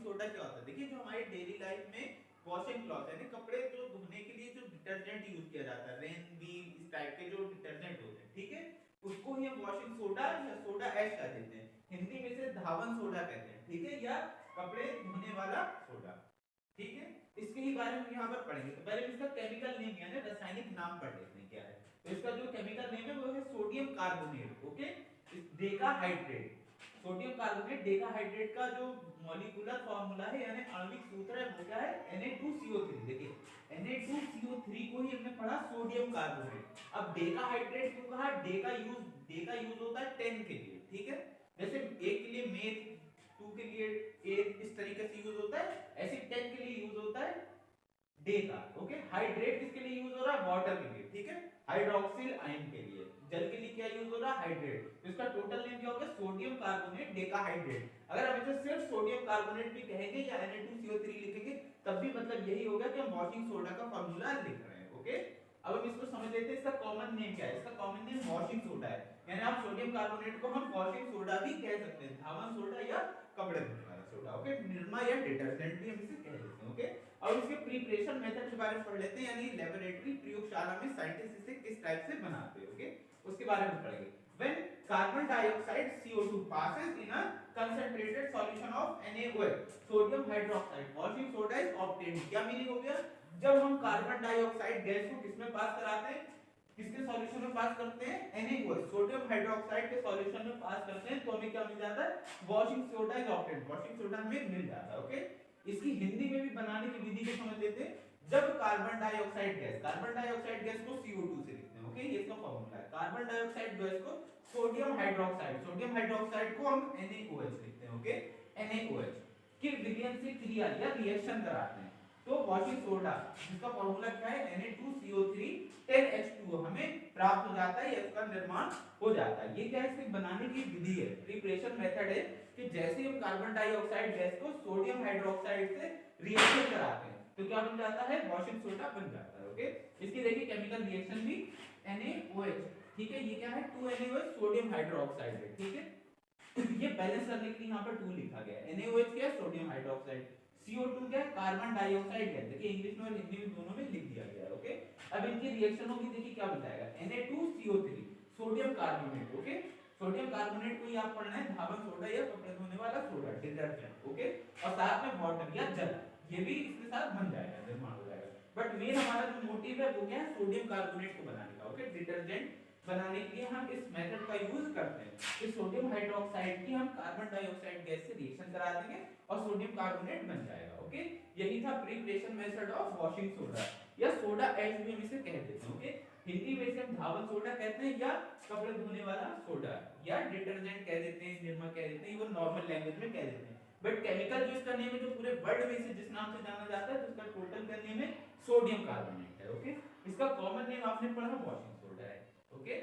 Soda क्या होता है, देखिए जो हमारी डेली लाइफ में वॉशिंग क्लॉथ यानी कपड़े जो धोने के लिए जो डिटर्जेंट यूज किया जाता है, रेन व्हील इस टाइप के जो डिटर्जेंट होते हैं, ठीक है, उसको ही हम वॉशिंग सोडा या सोडा ऐश कह देते हैं। हिंदी में से धावन सोडा कहते हैं, ठीक है, या कपड़े धोने वाला सोडा, ठीक है। इसके ही बारे में यहाँ पर पढ़ेंगे। तो पहले इसका केमिकल नेम यानी रासायनिक नाम पढ़ लेते हैं क्या है। तो इसका जो केमिकल नेम है वो है sodium carbonate, okay, decahydrate. Sodium carbonate decahydrate का जो मॉलिक्यूलर फार्मूला है यानी आणविक सूत्र है वो क्या है, Na2CO3। देखिए Na2CO3 को ही हमने पढ़ा सोडियम कार्बोनेट। अब डेकाहाइड्रेट क्यों कहा, डेका यूज होता है 10 के लिए, ठीक है, जैसे एक के लिए मेथ, 2 के लिए 8 इस तरीके से यूज होता है, ऐसे 10 के लिए यूज होता है डेका, ओके। हाइड्रेट किसके लिए यूज हो रहा है, वाटर के लिए, ठीक है, हाइड्रोक्सिल आयन के लिए। जल के लिए क्या यूज हो रहा है, हाइड्रेट। तो इसका टोटल नेम क्या होगा, सोडियम कार्बोनेट डेकाहाइड्रेट। अगर हम इसे सिर्फ सोडियम कार्बोनेट भी कहेंगे या Na2CO3 लिखेंगे तब भी मतलब यही होगा कि हम वॉशिंग सोडा का फार्मूला लिख रहे हैं, ओके। अब हम इसको समझ लेते हैं, इसका कॉमन नेम क्या है। इसका कॉमन नेम वॉशिंग सोडा है, यानी आप सोडियम कार्बोनेट को हम वॉशिंग सोडा भी कह सकते हैं, धावन सोडा या कपड़े धोने वाला सोडा, ओके, निरमा या डिटर्जेंट भी हम इसे कह सकते हैं, ओके। और इसके प्रिपरेशन मेथड के बारे में पढ़ लेते हैं, यानी लेबोरेटरी प्रयोगशाला में साइंटिस्ट इसे किस टाइप से बनाते हैं, ओके, उसके बारे में पढ़ेंगे। When carbon dioxide CO2 passes in a concentrated solution of NaOH, sodium hydroxide, washing soda is obtained। क्या मीनिंग हो गया, जब हम कार्बन डाइऑक्साइड गैस को किसमें पास कराते हैं, किसके सॉल्यूशन में पास करते हैं, NaOH, सोडियम हाइड्रोक्साइड के सॉल्यूशन में पास करते हैं तो हमें क्या मिल जाता है, washing soda is obtained, washing soda हमें मिल जाता है, ओके। इसकी हिंदी में भी बनाने की विधि को समझ लेते हैं। जब कार्बन डाइऑक्साइड गैस को CO2 से लिखते हैं, ओके, ये इसका फार्मूला है। कार्बन डाइऑक्साइड गैस को सोडियम हाइड्रोक्साइड को हम NaOH लिखते हैं, ओके, NaOH की विलयन से क्रिया या रिएक्शन कराते हैं तो वॉशिंग सोडा जिसका फार्मूला क्या है, Na2CO3 10H2O हमें प्राप्त हो जाता है, इसका निर्माण हो जाता है। ये क्या है, इसके बनाने की विधि है, प्रिपरेशन मेथड है कि जैसे हम कार्बन डाइऑक्साइड गैस को सोडियम हाइड्रोक्साइड से रिएक्शन कराते हैं तो क्या बन जाता है, वॉशिंग सोडा बन जाता है, ओके। इसकी देखिए केमिकल रिएक्शन भी NaOH, ठीक है, ये क्या है 2NaOH सोडियम हाइड्रोक्साइड है, ठीक है। ये बैलेंस करने के लिए यहाँ पर 2 लिखा गया है। NaOH क्या है, सोडियम हाइड्रोक्साइड, CO2 क्या है, कार्बन डाइऑक्साइड है। देखिए इंग्लिश में और हिंदी में दोनों में लिख दिया गया है, ओके। अब इनकी रिएक्शन होगी, देखिए क्या बताएगा, Na2CO3 sodium carbonate, okay, sodium carbonate को ही आप पढ़ना है धावन सोडा या कपड़े धोने वाला सोडा, डिटर्जेंट, ओके, और साथ में वाटर या जल, ये भी इसके साथ बन जाएगा, निर्माण हो जाएगा। बट मेन हमारा जो मोटिव है वो क्या है, सोडियम कार्बोनेट को बनाने का, ओके। डिटर्जेंट बनाने के लिए हम इस मेथड का यूज करते हैं कि सोडियम हाइड्रोक्साइड की हम कार्बन डाइऑक्साइड गैस से रिएक्शन करा देंगे और सोडियम कार्बोनेट बन जाएगा, ओके। यही था preparation method of washing soda या सोडा ऐश भी हम इसे कह देते हैं, ओके। हिंदी में इसे हम धावन सोडा कहते हैं या कपड़े धोने वाला सोडा या डिटर्जेंट कह देते हैं, निरमा कह देते हैं, वो नॉर्मल लैंग्वेज में कह देते हैं। बट केमिकल जो इसका नेम है, जो पूरे वर्ल्ड में इसे जिस नाम से जाना जाता है तो उसका टोटल का नेम है सोडियम कार्बोनेट है, ओके। इसका कॉमन नेम आपने पढ़ा वॉशिंग सोडा है, ओके।